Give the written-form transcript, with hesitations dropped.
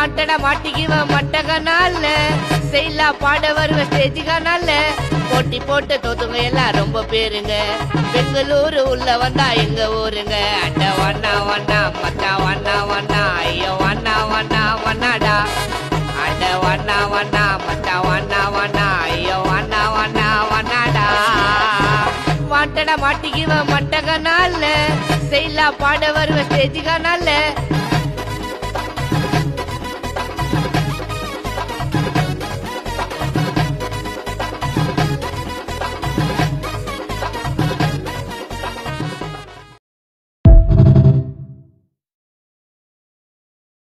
மாட்டட மாட்டிக்குவ மட்டகனால செய்லா பாட வருவ ஸ்டேஜுகனால போட்டி போட்டு தோத்துங்க எல்லாம் ரொம்ப பேருங்க பெங்களூரு உள்ள வந்தா எங்க ஊருங்க அட்ட வண்ணா வண்ணா மச்சா வண்ணா வண்ணா ஐயோ வண்ணா வண்ணா வண்ணாடா அட்ட வண்ணா வண்ணா மச்சா வண்ணா வண்ணா ஐயோ வண்ணா வண்ணா வண்ணாடா மாட்டட மாட்டிக்குவ மட்டகனால செய்லா பாட வருவ ஸ்டேஜுகனால